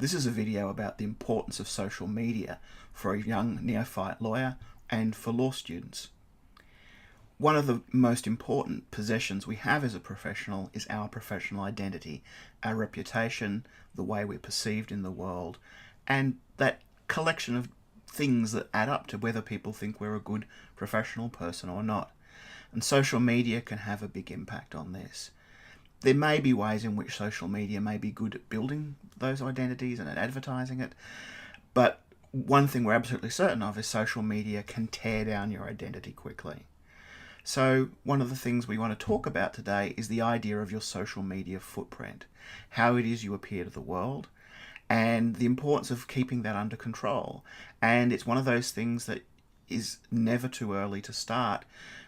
This is a video about the importance of social media for a young neophyte lawyer and for law students. One of the most important possessions we have as a professional is our professional identity, our reputation, the way we're perceived in the world, and that collection of things that add up to whether people think we're a good professional person or not. And social media can have a big impact on this. There may be ways in which social media may be good at building those identities and at advertising it, but one thing we're absolutely certain of is social media can tear down your identity quickly. So one of the things we want to talk about today is the idea of your social media footprint, how it is you appear to the world, and the importance of keeping that under control. And it's one of those things that is never too early to start,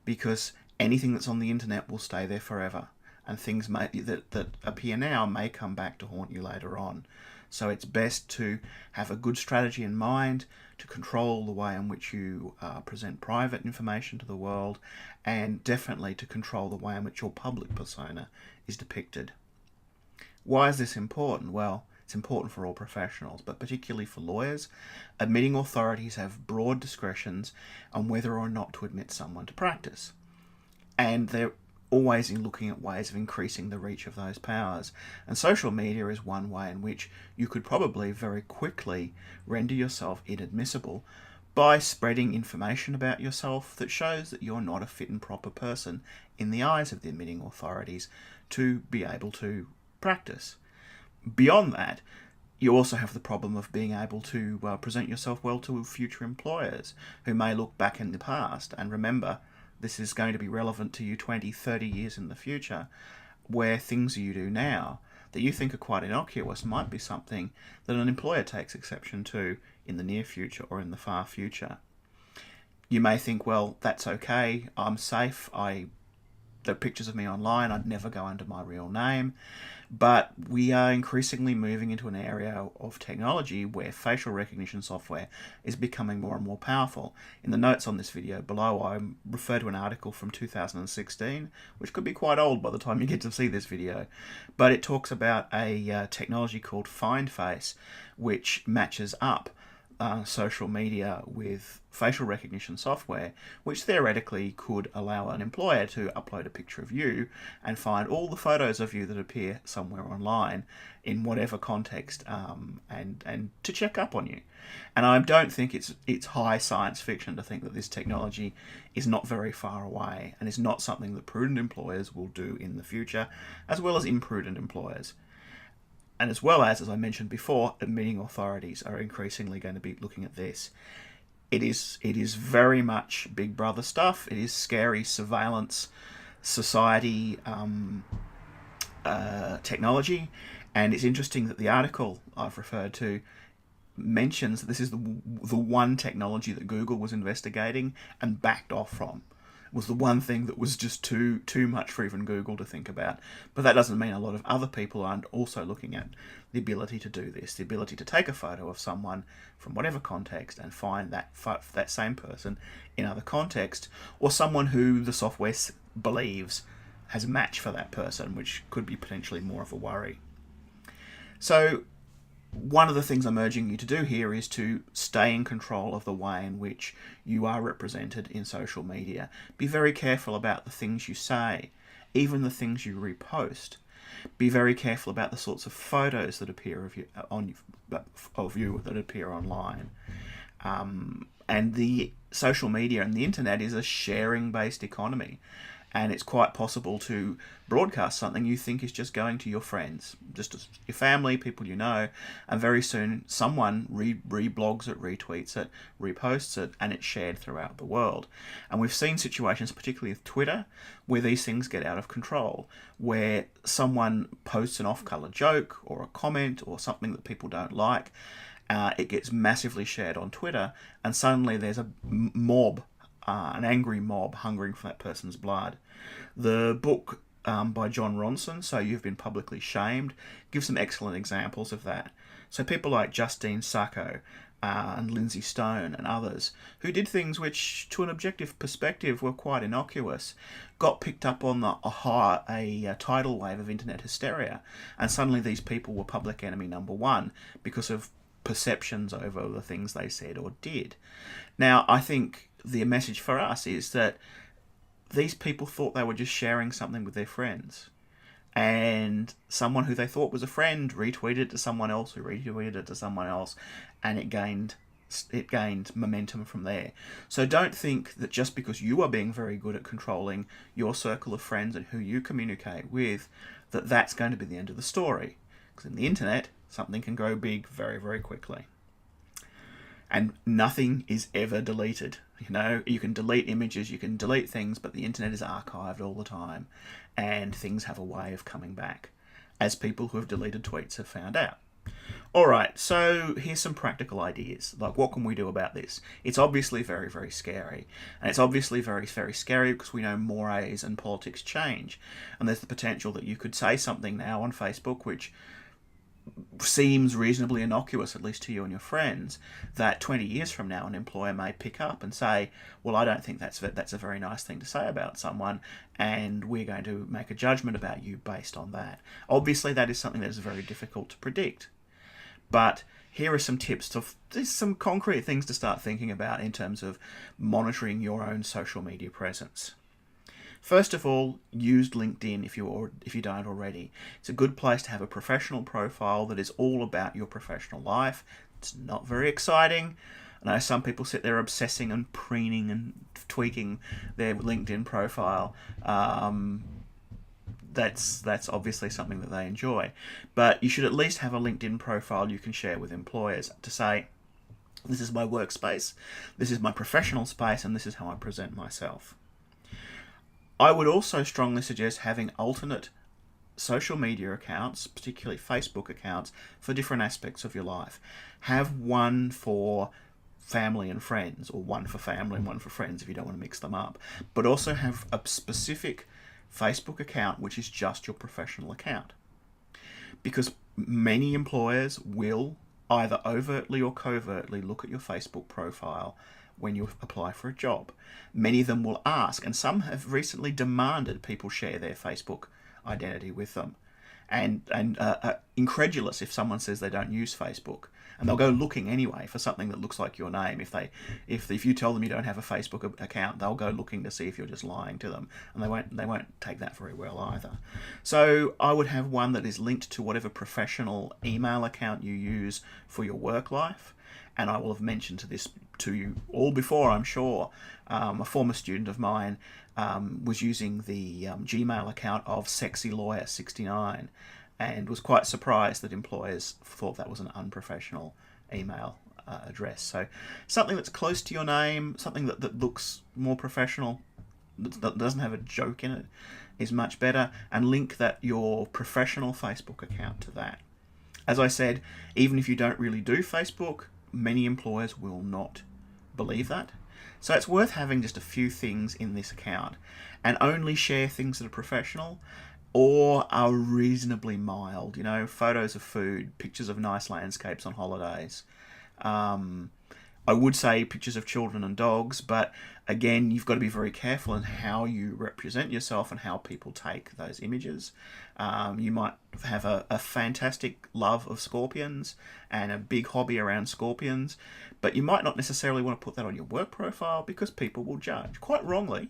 because anything that's on the internet will stay there forever. And things that appear now may come back to haunt you later on. So it's best to have a good strategy in mind, to control the way in which you present private information to the world, and definitely to control the way in which your public persona is depicted. Why is this important? Well, it's important for all professionals, but particularly for lawyers. Admitting authorities have broad discretions on whether or not to admit someone to practice. And they're always looking at ways of increasing the reach of those powers. And social media is one way in which you could probably very quickly render yourself inadmissible by spreading information about yourself that shows that you're not a fit and proper person in the eyes of the admitting authorities to be able to practice. Beyond that, you also have the problem of being able to present yourself well to future employers who may look back in the past and remember this is going to be relevant to you 20, 30 years in the future, where things you do now that you think are quite innocuous might be something that an employer takes exception to in the near future or in the far future. You may think, well, that's okay, I'm safe, the pictures of me online, I'd never go under my real name. But we are increasingly moving into an area of technology where facial recognition software is becoming more and more powerful. In the notes on this video below, I refer to an article from 2016, which could be quite old by the time you get to see this video. But it talks about a technology called FindFace, which matches up social media with facial recognition software, which theoretically could allow an employer to upload a picture of you and find all the photos of you that appear somewhere online in whatever context, and to check up on you. And I don't think it's high science fiction to think that this technology is not very far away and is not something that prudent employers will do in the future, as well as imprudent employers. And as well as I mentioned before, admitting authorities are increasingly going to be looking at this. It is very much Big Brother stuff. It is scary surveillance society technology. And it's interesting that the article I've referred to mentions that this is the one technology that Google was investigating and backed off from. Was the one thing that was just too much for even Google to think about. But that doesn't mean a lot of other people aren't also looking at the ability to do this, the ability to take a photo of someone from whatever context and find that same person in other context, or someone who the software believes has a match for that person, which could be potentially more of a worry. So one of the things I'm urging you to do here is to stay in control of the way in which you are represented in social media. Be very careful about the things you say, even the things you repost. Be very careful about the sorts of photos that appear of you that appear online. And the social media and the internet is a sharing-based economy. And it's quite possible to broadcast something you think is just going to your friends, just your family, people you know, and very soon someone reblogs it, retweets it, reposts it, and it's shared throughout the world. And we've seen situations, particularly with Twitter, where these things get out of control, where someone posts an off-color joke or a comment or something that people don't like. It gets massively shared on Twitter, and suddenly there's a mob, an angry mob hungering for that person's blood. The book by John Ronson, So You've Been Publicly Shamed, gives some excellent examples of that. So people like Justine Sacco and Lindsay Stone and others who did things which, to an objective perspective, were quite innocuous, got picked up on a tidal wave of internet hysteria, and suddenly these people were public enemy number one because of perceptions over the things they said or did. Now, I think the message for us is that these people thought they were just sharing something with their friends. And someone who they thought was a friend retweeted it to someone else who retweeted it to someone else, and it gained momentum from there. So don't think that just because you are being very good at controlling your circle of friends and who you communicate with, that that's going to be the end of the story. Because in the internet, something can grow big very, very quickly. And nothing is ever deleted. You can delete images, you can delete things, but the internet is archived all the time, and things have a way of coming back, as people who have deleted tweets have found out. Alright, so here's some practical ideas. Like, what can we do about this? It's obviously very, very scary. And it's obviously very, very scary because we know mores and politics change. And there's the potential that you could say something now on Facebook which seems reasonably innocuous, at least to you and your friends, that 20 years from now an employer may pick up and say, well, I don't think that's a very nice thing to say about someone, and we're going to make a judgment about you based on that. Obviously, that is something that is very difficult to predict. But here are some tips. There's some concrete things to start thinking about in terms of monitoring your own social media presence. First of all, use LinkedIn if you don't already. It's a good place to have a professional profile that is all about your professional life. It's not very exciting. I know some people sit there obsessing and preening and tweaking their LinkedIn profile. That's obviously something that they enjoy. But you should at least have a LinkedIn profile you can share with employers to say, this is my workspace, this is my professional space, and this is how I present myself. I would also strongly suggest having alternate social media accounts, particularly Facebook accounts, for different aspects of your life. Have one for family and friends, or one for family and one for friends if you don't want to mix them up. But also have a specific Facebook account which is just your professional account. Because many employers will either overtly or covertly look at your Facebook profile when you apply for a job. Many of them will ask, and some have recently demanded people share their Facebook identity with them, and incredulous if someone says they don't use Facebook, and they'll go looking anyway for something that looks like your name. If you tell them you don't have a Facebook account, they'll go looking to see if you're just lying to them, and they won't take that very well either. So I would have one that is linked to whatever professional email account you use for your work life. And I will have mentioned this to you all before, I'm sure. A former student of mine was using the Gmail account of Sexy Lawyer 69, and was quite surprised that employers thought that was an unprofessional email address. So something that's close to your name, something that looks more professional, that doesn't have a joke in it, is much better, and link your professional Facebook account to that. As I said, even if you don't really do Facebook, many employers will not believe that. So it's worth having just a few things in this account, and only share things that are professional or are reasonably mild. Photos of food, pictures of nice landscapes on holidays. I would say pictures of children and dogs, but again, you've got to be very careful in how you represent yourself and how people take those images. You might have a fantastic love of scorpions and a big hobby around scorpions, but you might not necessarily want to put that on your work profile because people will judge, quite wrongly.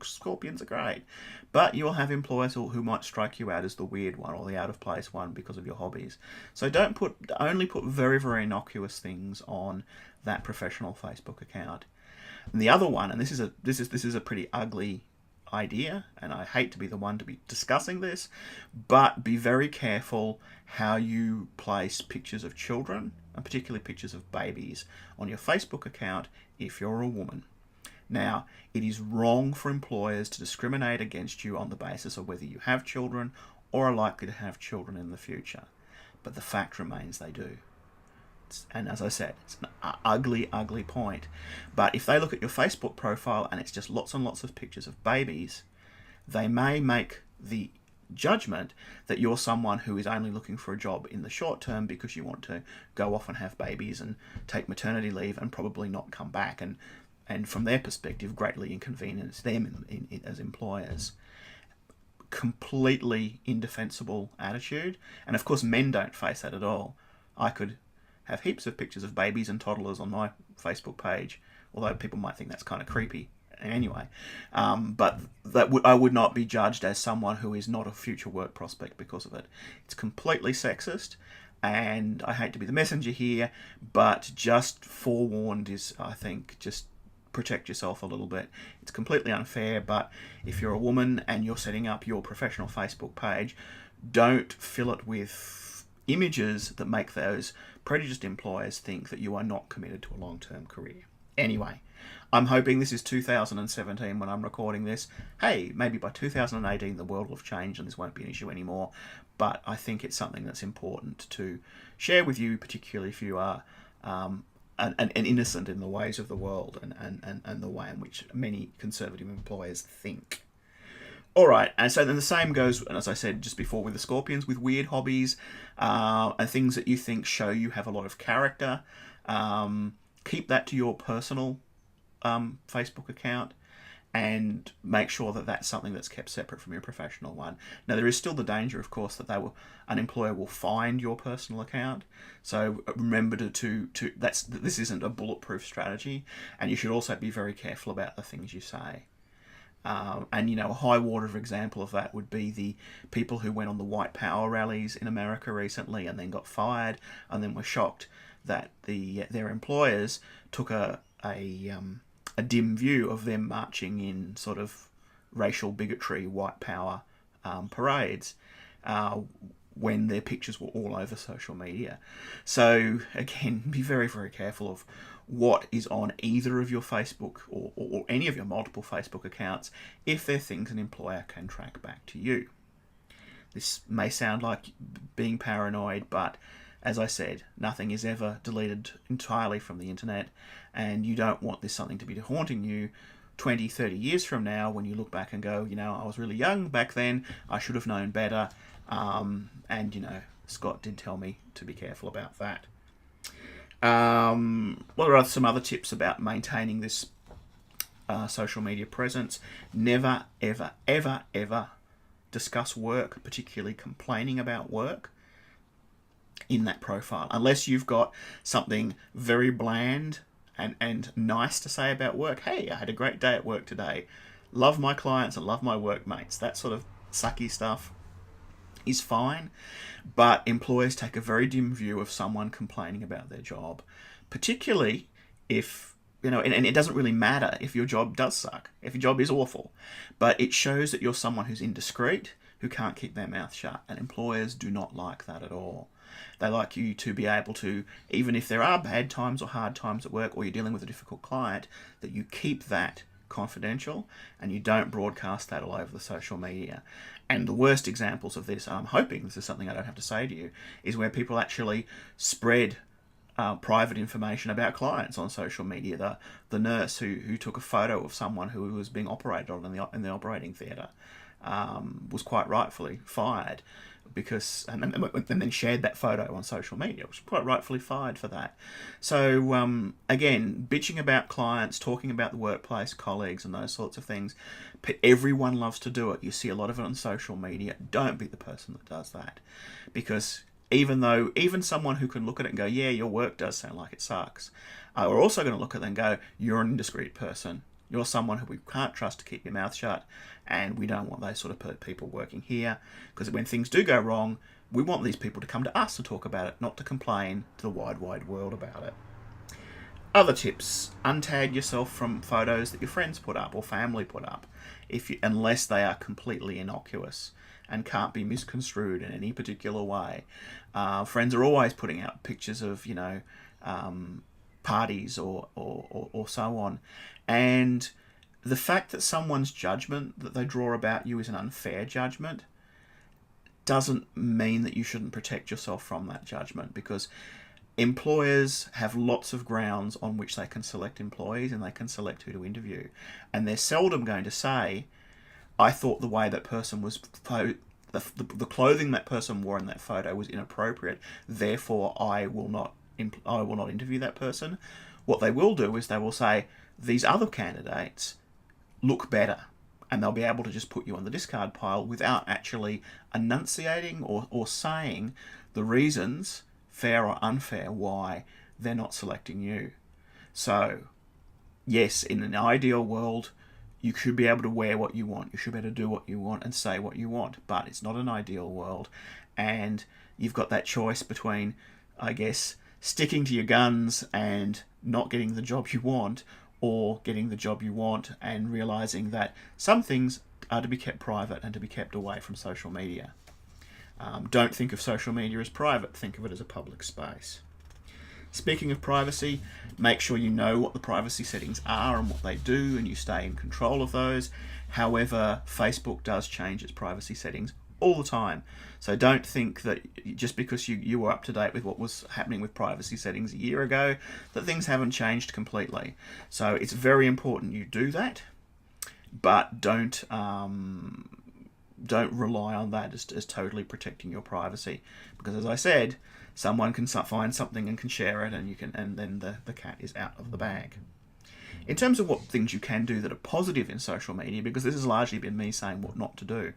Scorpions are great, but you'll have employers who might strike you out as the weird one or the out of place one because of your hobbies. So only put very, very innocuous things on that professional Facebook account. And the other one, and this is a pretty ugly idea, and I hate to be the one to be discussing this, but be very careful how you place pictures of children, and particularly pictures of babies, on your Facebook account if you're a woman. Now, it is wrong for employers to discriminate against you on the basis of whether you have children or are likely to have children in the future. But the fact remains they do. And as I said, it's an ugly, ugly point. But if they look at your Facebook profile and it's just lots and lots of pictures of babies, they may make the judgment that you're someone who is only looking for a job in the short term because you want to go off and have babies and take maternity leave and probably not come back, and from their perspective greatly inconvenience them as employers. Completely indefensible attitude. And of course men don't face that at all. I could have heaps of pictures of babies and toddlers on my Facebook page, although people might think that's kind of creepy anyway. But I would not be judged as someone who is not a future work prospect because of it. It's completely sexist, and I hate to be the messenger here, but just forewarned is, I think, just protect yourself a little bit. It's completely unfair, but if you're a woman and you're setting up your professional Facebook page, don't fill it with images that make those prejudiced employers think that you are not committed to a long-term career. Anyway, I'm hoping this is 2017 when I'm recording this. Hey, maybe by 2018 the world will have changed and this won't be an issue anymore, but I think it's something that's important to share with you, particularly if you are and innocent in the ways of the world and the way in which many conservative employers think. All right, and so then the same goes, as I said just before, with the Scorpions, with weird hobbies and things that you think show you have a lot of character. Keep that to your personal Facebook account, and make sure that that's something that's kept separate from your professional one. Now, there is still the danger, of course, that an employer will find your personal account. So remember this isn't a bulletproof strategy, and you should also be very careful about the things you say. And a high water example of that would be the people who went on the white power rallies in America recently and then got fired and then were shocked that their employers took a dim view of them marching in sort of racial bigotry, white power parades when their pictures were all over social media. So again, be very, very careful of what is on either of your Facebook or any of your multiple Facebook accounts if they're things an employer can track back to you. This may sound like being paranoid, but as I said, nothing is ever deleted entirely from the internet, and you don't want this something to be haunting you 20, 30 years from now when you look back and go, I was really young back then, I should have known better, and Scott did tell me to be careful about that. What are some other tips about maintaining this social media presence? Never, ever, ever, ever discuss work, particularly complaining about work, in that profile, unless you've got something very bland and nice to say about work. Hey, I had a great day at work today. Love my clients and love my workmates. That sort of sucky stuff is fine, but employers take a very dim view of someone complaining about their job, particularly if, and it doesn't really matter if your job does suck, if your job is awful, but it shows that you're someone who's indiscreet, who can't keep their mouth shut, and employers do not like that at all. They like you to be able to, even if there are bad times or hard times at work, or you're dealing with a difficult client, that you keep that confidential and you don't broadcast that all over the social media. And the worst examples of this, and I'm hoping this is something I don't have to say to you, is where people actually spread private information about clients on social media. The nurse who took a photo of someone who was being operated on in the operating theatre was quite rightfully fired because and then shared that photo on social media. Was quite rightfully fired for that. So again, bitching about clients, talking about the workplace, colleagues, and those sorts of things. Everyone loves to do it. You see a lot of it on social media. Don't be the person that does that, because even someone who can look at it and go, yeah, your work does sound like it sucks, we're also going to look at it and go, you're an indiscreet person. You're someone who we can't trust to keep your mouth shut, and we don't want those sort of people working here, because when things do go wrong, we want these people to come to us to talk about it, not to complain to the wide world about it. Other tips: untag yourself from photos that your friends put up or family put up, unless they are completely innocuous and can't be misconstrued in any particular way. Friends are always putting out pictures of, parties or so on. And the fact that someone's judgment that they draw about you is an unfair judgment doesn't mean that you shouldn't protect yourself from that judgment, because employers have lots of grounds on which they can select employees and they can select who to interview. And they're seldom going to say, I thought the way that person was the clothing that person wore in that photo was inappropriate. Therefore, I will not interview that person. What they will do is they will say these other candidates look better, and they'll be able to just put you on the discard pile without actually enunciating or saying the reasons, fair or unfair, why they're not selecting you. So, yes, in an ideal world, you should be able to wear what you want. You should be able to do what you want and say what you want. But it's not an ideal world. And you've got that choice between, I guess, sticking to your guns and not getting the job you want, or getting the job you want and realising that some things are to be kept private and to be kept away from social media. Don't think of social media as private. Think of it as a public space. Speaking of privacy, make sure you know what the privacy settings are and what they do, and you stay in control of those. However, Facebook does change its privacy settings all the time. So don't think that just because you were up to date with what was happening with privacy settings a year ago, that things haven't changed completely. So it's very important you do that, but don't rely on that as totally protecting your privacy, because as I said, someone can find something and can share it, and then the cat is out of the bag. In terms of what things you can do that are positive in social media, because this has largely been me saying what not to do,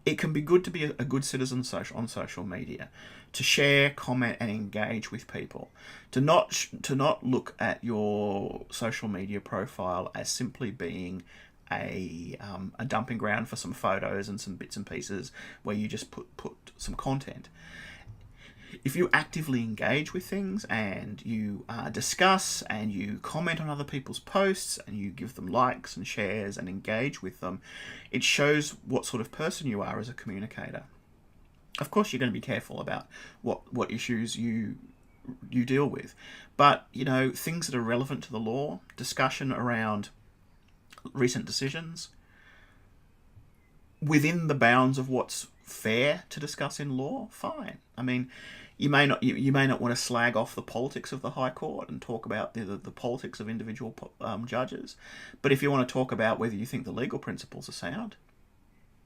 it can be good to be a good citizen on social media, to share, comment, and engage with people, to not look at your social media profile as simply being a dumping ground for some photos and some bits and pieces where you just put some content. If you actively engage with things and you discuss and you comment on other people's posts and you give them likes and shares and engage with them, it shows what sort of person you are as a communicator. Of course, you're going to be careful about what issues you deal with, but things that are relevant to the law, discussion around recent decisions, within the bounds of what's fair to discuss in law, fine. I mean, you may not want to slag off the politics of the High Court and talk about the politics of individual judges, but if you want to talk about whether you think the legal principles are sound,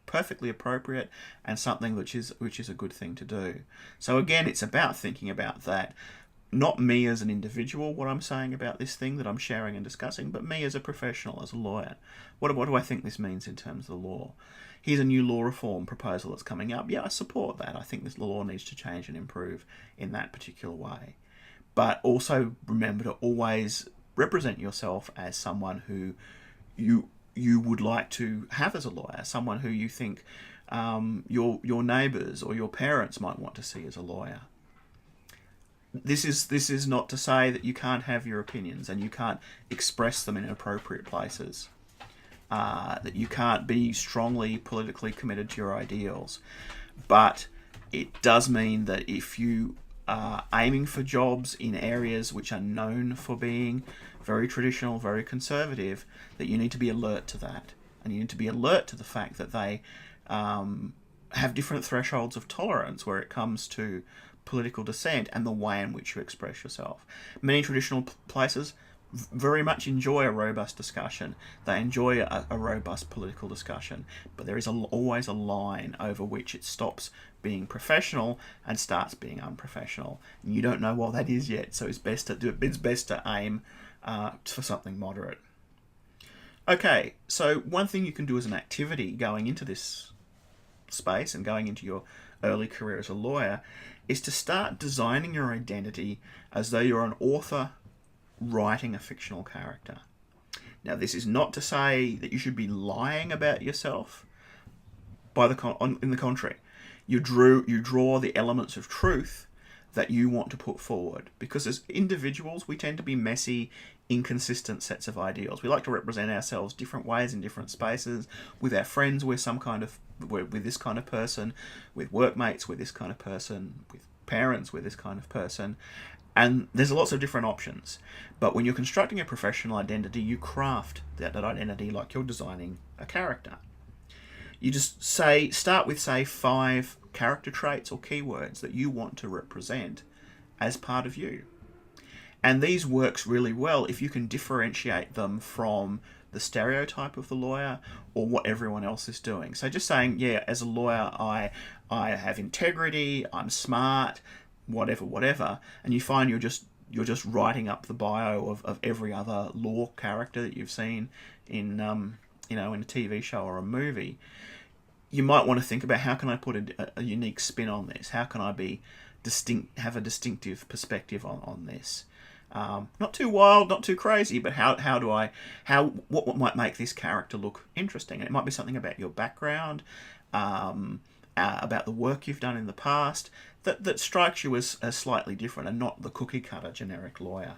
perfectly appropriate and something which is a good thing to do. So again, it's about thinking about that. Not me as an individual, what I'm saying about this thing that I'm sharing and discussing, but me as a professional, as a lawyer. What do I think this means in terms of the law? Here's a new law reform proposal that's coming up. Yeah, I support that. I think this law needs to change and improve in that particular way. But also remember to always represent yourself as someone who you would like to have as a lawyer, someone who you think your neighbours or your parents might want to see as a lawyer. This is not to say that you can't have your opinions and you can't express them in appropriate places, that you can't be strongly politically committed to your ideals, but it does mean that if you are aiming for jobs in areas which are known for being very traditional, very conservative, that you need to be alert to that, and you need to be alert to the fact that they have different thresholds of tolerance where it comes to political dissent and the way in which you express yourself. Many traditional places very much enjoy a robust discussion. They enjoy a robust political discussion, but there is always a line over which it stops being professional and starts being unprofessional. And you don't know what that is yet, so it's best to aim for something moderate. Okay, so one thing you can do as an activity going into this space and going into your early career as a lawyer is to start designing your identity as though you're an author writing a fictional character. Now, this is not to say that you should be lying about yourself. In the contrary, you draw the elements of truth that you want to put forward, because as individuals we tend to be messy, inconsistent sets of ideals. We like to represent ourselves different ways in different spaces. With our friends, we're this kind of person. With workmates, we're this kind of person. With parents, we're this kind of person. And there's lots of different options. But when you're constructing a professional identity, you craft that identity like you're designing a character. You just start with 5 character traits or keywords that you want to represent as part of you. And these works really well if you can differentiate them from the stereotype of the lawyer or what everyone else is doing. So just saying, yeah, as a lawyer, I have integrity, I'm smart, whatever, and you find you're just writing up the bio of every other law character that you've seen in in a TV show or a movie. You might want to think about, how can I put a unique spin on this? How can I be have a distinctive perspective on this? Not too wild, not too crazy, but what might make this character look interesting? And it might be something about your background, about the work you've done in the past, that strikes you as slightly different and not the cookie cutter generic lawyer.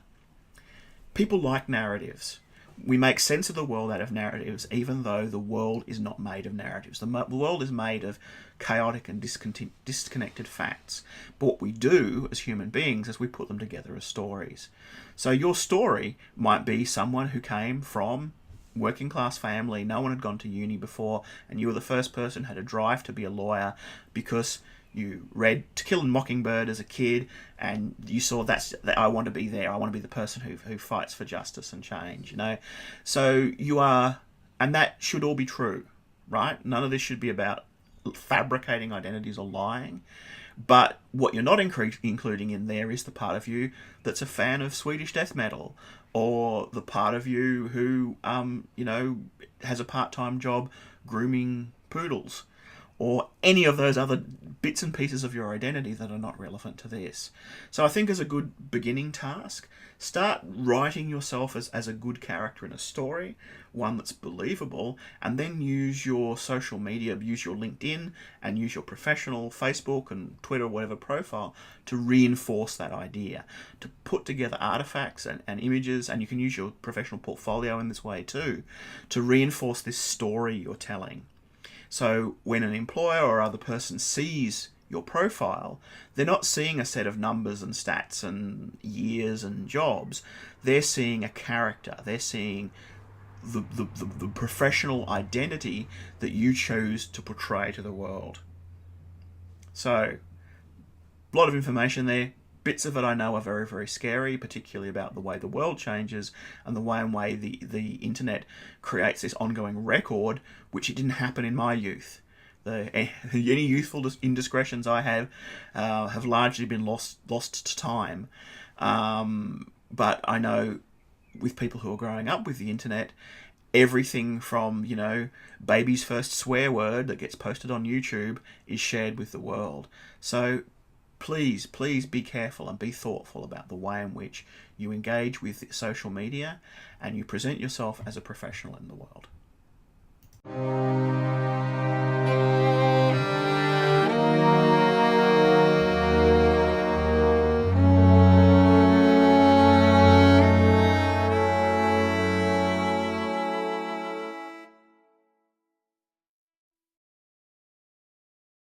People like narratives. We make sense of the world out of narratives, even though the world is not made of narratives. The world is made of chaotic and disconnected facts. But what we do as human beings is we put them together as stories. So your story might be someone who came from working class family, no one had gone to uni before, and you were the first person who had a drive to be a lawyer because you read To Kill a Mockingbird as a kid, and you saw that I want to be there. I want to be the person who fights for justice and change. So you are, and that should all be true, right? None of this should be about fabricating identities or lying. But what you're not including in there is the part of you that's a fan of Swedish death metal, or the part of you who has a part-time job grooming poodles, or any of those other bits and pieces of your identity that are not relevant to this. So I think as a good beginning task, start writing yourself as a good character in a story, one that's believable, and then use your social media, use your LinkedIn and use your professional Facebook and Twitter, whatever profile, to reinforce that idea, to put together artifacts and images, and you can use your professional portfolio in this way too, to reinforce this story you're telling. So when an employer or other person sees your profile, they're not seeing a set of numbers and stats and years and jobs. They're seeing a character. They're seeing the professional identity that you chose to portray to the world. So, a lot of information there. Bits of it I know are very, very scary, particularly about the way the world changes and the way the internet creates this ongoing record, which it didn't happen in my youth. Any youthful indiscretions I have largely been lost to time. But I know with people who are growing up with the internet, everything from, baby's first swear word that gets posted on YouTube is shared with the world. So please be careful and be thoughtful about the way in which you engage with social media and you present yourself as a professional in the world.